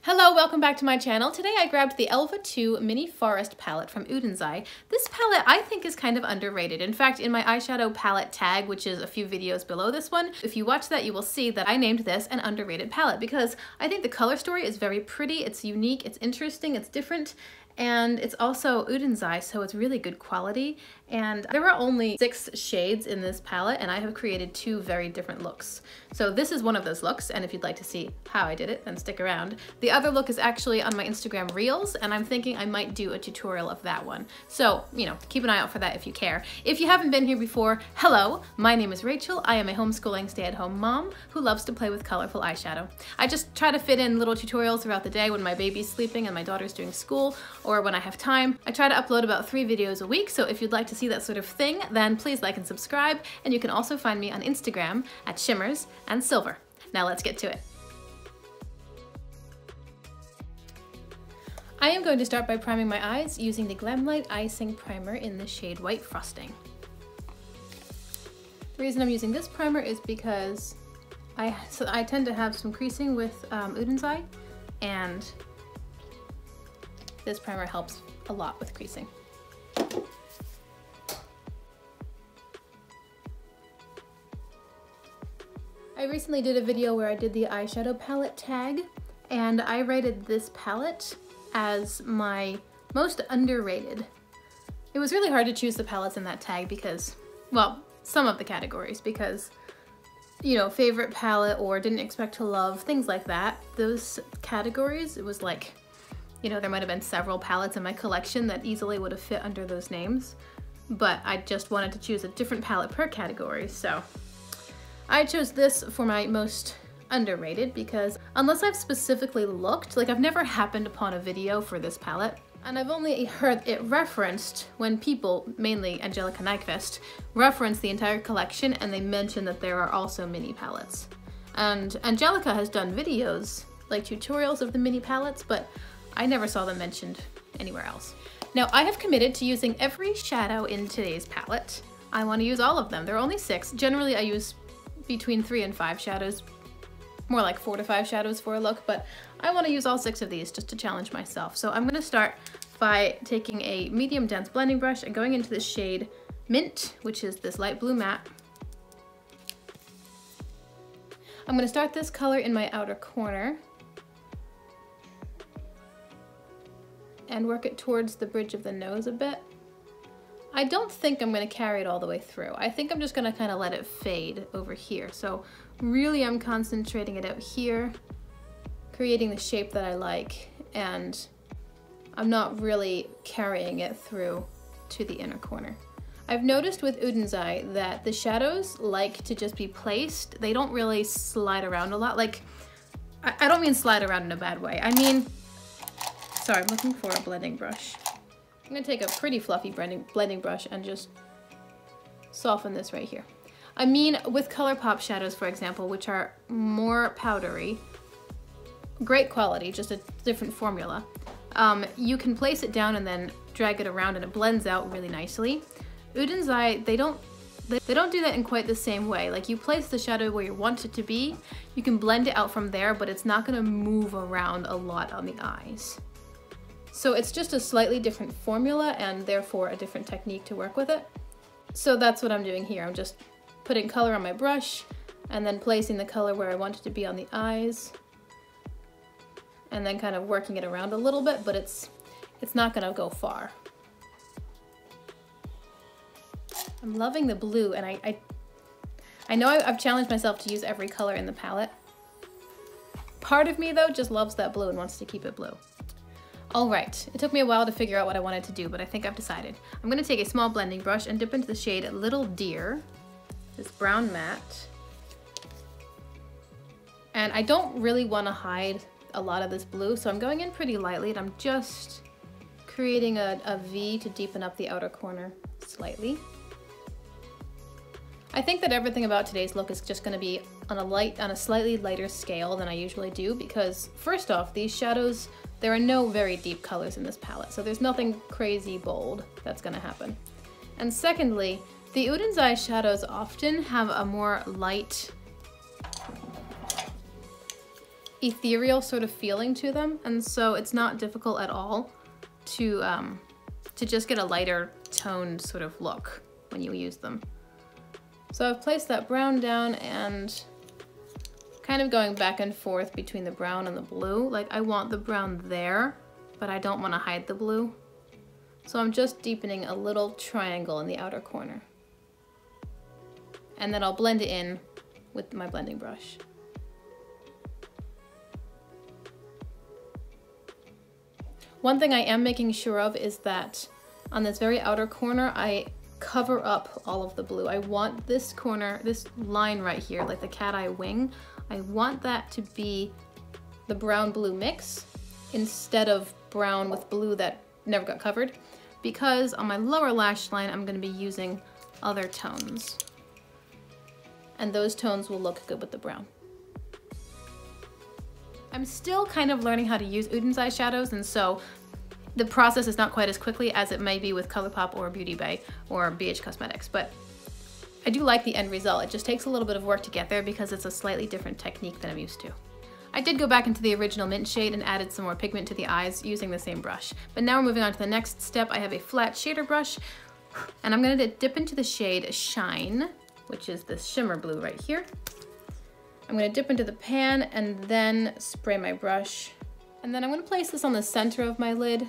Hello, welcome back to my channel. Today I grabbed the Alva II Mini Forest palette from Oden. This palette I think is kind of underrated. In fact, in my eyeshadow palette tag, which is a few videos below this one, if you watch that you will see that I named this an underrated palette because I think the color story is very pretty, it's unique, it's interesting, it's different, and it's also Oden, so it's really good quality. And there are only 6 shades in this palette, and I have created 2 very different looks. So this is one of those looks, and if you'd like to see how I did it, then stick around. The other look is actually on my Instagram Reels, and I'm thinking I might do a tutorial of that one. So, you know, keep an eye out for that if you care. If you haven't been here before, hello, my name is Rachel. I am a homeschooling stay-at-home mom who loves to play with colorful eyeshadow. I just try to fit in little tutorials throughout the day when my baby's sleeping and my daughter's doing school, or when I have time. I try to upload about 3 videos a week, so if you'd like to see that sort of thing, then please like and subscribe, and you can also find me on Instagram at Shimmers and Silver. Now let's get to it. I am going to start by priming my eyes using the GlamLight Icing Primer in the shade White Frosting. The reason I'm using this primer is because I tend to have some creasing with Oden, and this primer helps a lot with creasing. I recently did a video where I did the eyeshadow palette tag, and I rated this palette as my most underrated. It was really hard to choose the palettes in that tag because, well, some of the categories, because, you know, favorite palette or didn't expect to love, things like that. Those categories, it was like, you know, there might have been several palettes in my collection that easily would have fit under those names, but I just wanted to choose a different palette per category, so I chose this for my most underrated because unless I've specifically looked, like I've never happened upon a video for this palette, and I've only heard it referenced when people, mainly Angelica Nyquist, reference the entire collection and they mention that there are also mini palettes. And Angelica has done videos, like tutorials of the mini palettes, but I never saw them mentioned anywhere else. Now I have committed to using every shadow in today's palette. I want to use all of them. There are only 6. Generally I use between 3 and 5 shadows, more like 4 to 5 shadows for a look, but I want to use all 6 of these just to challenge myself. So I'm going to start by taking a medium dense blending brush and going into the shade Mint, which is this light blue matte. I'm going to start this color in my outer corner and work it towards the bridge of the nose a bit. I don't think I'm going to carry it all the way through. I think I'm just going to kind of let it fade over here. So really I'm concentrating it out here, creating the shape that I like, and I'm not really carrying it through to the inner corner. I've noticed with Oden that the shadows like to just be placed. They don't really slide around a lot. Like, I don't mean slide around in a bad way. I mean, sorry, I'm looking for a blending brush. I'm gonna take a pretty fluffy blending brush and just soften this right here. I mean, with ColourPop shadows, for example, which are more powdery, great quality, just a different formula, you can place it down and then drag it around and it blends out really nicely. Oden, they don't do that in quite the same way. Like, you place the shadow where you want it to be, you can blend it out from there, but it's not gonna move around a lot on the eyes. So it's just a slightly different formula and therefore a different technique to work with it. So that's what I'm doing here. I'm just putting color on my brush and then placing the color where I want it to be on the eyes, and then kind of working it around a little bit, but it's not gonna go far. I'm loving the blue, and I know I've challenged myself to use every color in the palette. Part of me though just loves that blue and wants to keep it blue. All right, it took me a while to figure out what I wanted to do, but I think I've decided. I'm gonna take a small blending brush and dip into the shade Little Deer, this brown matte. And I don't really wanna hide a lot of this blue, so I'm going in pretty lightly, and I'm just creating a V to deepen up the outer corner slightly. I think that everything about today's look is just gonna be on a slightly lighter scale than I usually do, because first off, these shadows, there are no very deep colors in this palette, so there's nothing crazy bold that's gonna happen. And secondly, the Oden shadows often have a more light ethereal sort of feeling to them, and so it's not difficult at all to just get a lighter toned sort of look when you use them. So I've placed that brown down and kind of going back and forth between the brown and the blue. Like I want the brown there, but I don't want to hide the blue. So I'm just deepening a little triangle in the outer corner. And then I'll blend it in with my blending brush. One thing I am making sure of is that on this very outer corner, I cover up all of the blue. I want this corner, this line right here, like the cat eye wing, I want that to be the brown blue mix instead of brown with blue that never got covered, because on my lower lash line, I'm going to be using other tones. And those tones will look good with the brown. I'm still kind of learning how to use Oden's eyeshadows, and so the process is not quite as quickly as it may be with ColourPop or Beauty Bay or BH Cosmetics, but I do like the end result. It just takes a little bit of work to get there because it's a slightly different technique than I'm used to. I did go back into the original mint shade and added some more pigment to the eyes using the same brush. But now we're moving on to the next step. I have a flat shader brush, and I'm going to dip into the shade Shine, which is this shimmer blue right here. I'm going to dip into the pan and then spray my brush. And then I'm going to place this on the center of my lid.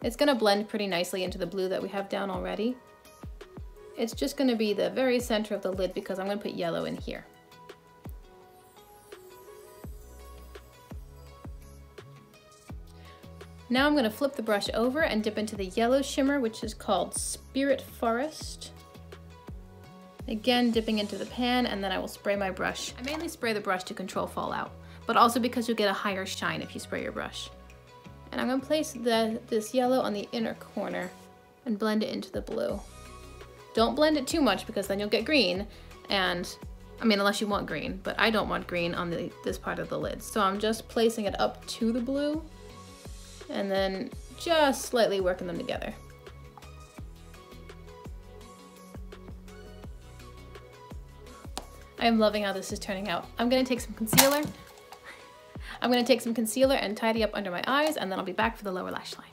It's going to blend pretty nicely into the blue that we have down already. It's just going to be the very center of the lid because I'm going to put yellow in here. Now I'm going to flip the brush over and dip into the yellow shimmer, which is called Spirit Forest. Again, dipping into the pan, and then I will spray my brush. I mainly spray the brush to control fallout, but also because you'll get a higher shine if you spray your brush. And I'm going to place this yellow on the inner corner and blend it into the blue. Don't blend it too much because then you'll get green, and I mean, unless you want green, but I don't want green on this part of the lid. So I'm just placing it up to the blue and then just slightly working them together. I am loving how this is turning out. I'm gonna take some concealer. And tidy up under my eyes, and then I'll be back for the lower lash line.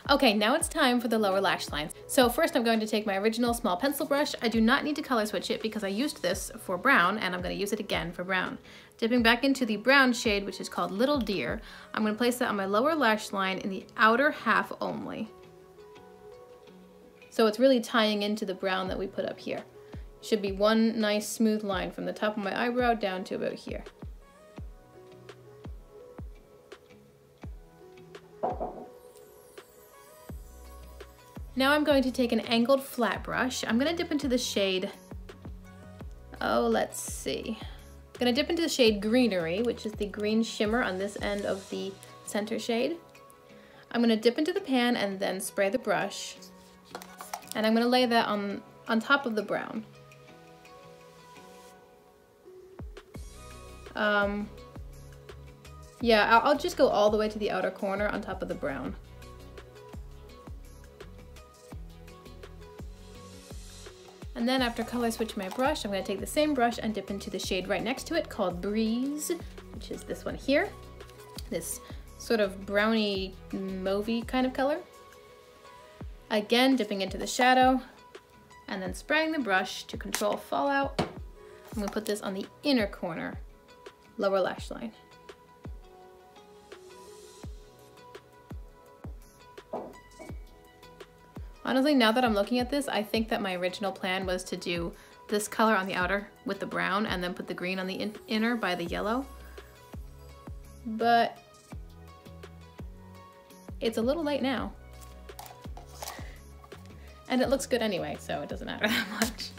Okay, now it's time for the lower lash line. So first I'm going to take my original small pencil brush. I do not need to color switch it because I used this for brown, and I'm gonna use it again for brown. Dipping back into the brown shade, which is called Little Deer, I'm gonna place that on my lower lash line in the outer half only. So it's really tying into the brown that we put up here. Should be one nice smooth line from the top of my eyebrow down to about here. Now I'm going to take an angled flat brush. I'm gonna dip into the shade, let's see. I'm gonna dip into the shade Greenery, which is the green shimmer on this end of the center shade. I'm gonna dip into the pan and then spray the brush. And I'm gonna lay that on top of the brown. Yeah, I'll just go all the way to the outer corner on top of the brown. And then after color switch my brush, I'm going to take the same brush and dip into the shade right next to it called Breeze, which is this one here. This sort of browny mauvey kind of color. Again, dipping into the shadow and then spraying the brush to control fallout. I'm going to put this on the inner corner, lower lash line. Honestly, now that I'm looking at this, I think that my original plan was to do this color on the outer with the brown and then put the green on the inner by the yellow. But it's a little late now. And it looks good anyway, so it doesn't matter that much.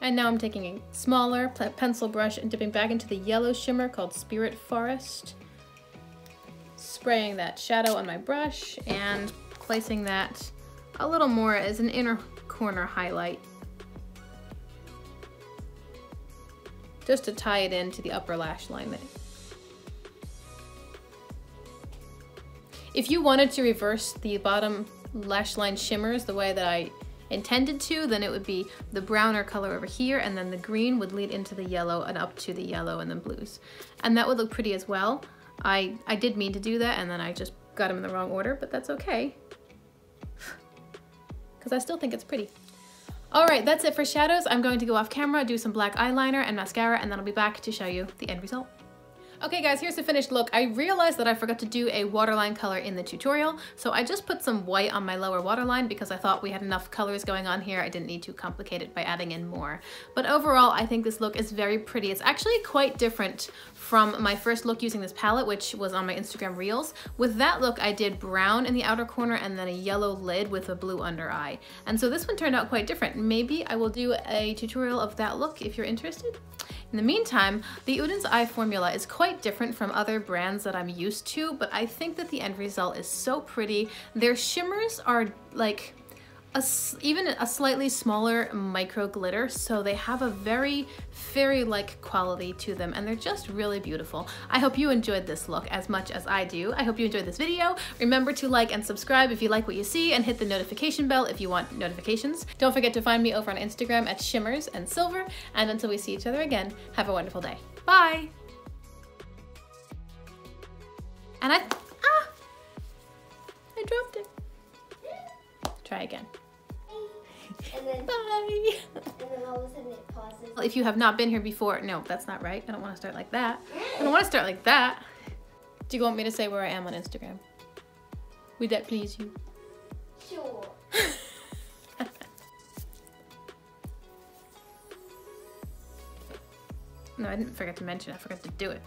And now I'm taking a smaller pencil brush and dipping back into the yellow shimmer called Spirit Forest. Spraying that shadow on my brush and placing that a little more as an inner corner highlight, just to tie it into the upper lash line there. If you wanted to reverse the bottom lash line shimmers the way that I intended to, then it would be the browner color over here, and then the green would lead into the yellow and up to the yellow and then blues. And that would look pretty as well. I did mean to do that, and then I just got them in the wrong order, but that's okay. Because I still think it's pretty. All right, that's it for shadows. I'm going to go off camera, do some black eyeliner and mascara, and then I'll be back to show you the end result. Okay guys, here's the finished look. I realized that I forgot to do a waterline color in the tutorial, so I just put some white on my lower waterline because I thought we had enough colors going on here. I didn't need to complicate it by adding in more. But overall, I think this look is very pretty. It's actually quite different from my first look using this palette, which was on my Instagram Reels. With that look, I did brown in the outer corner and then a yellow lid with a blue under eye. And so this one turned out quite different. Maybe I will do a tutorial of that look if you're interested. In the meantime, the Oden's eye formula is quite different from other brands that I'm used to, but I think that the end result is so pretty. Their shimmers are like even a slightly smaller micro glitter, so they have a very fairy-like quality to them, and they're just really beautiful. I hope you enjoyed this look as much as I do. I hope you enjoyed this video. Remember to like and subscribe if you like what you see, and hit the notification bell if you want notifications. Don't forget to find me over on Instagram at Shimmers and Silver, and until we see each other again, have a wonderful day. Bye! And I dropped it. Try again. And then, bye! And then all of a sudden it pauses. If you have not been here before, no, that's not right. I don't want to start like that. I don't want to start like that. Do you want me to say where I am on Instagram? Would that please you? Sure. No, I didn't forget to mention. I forgot to do it.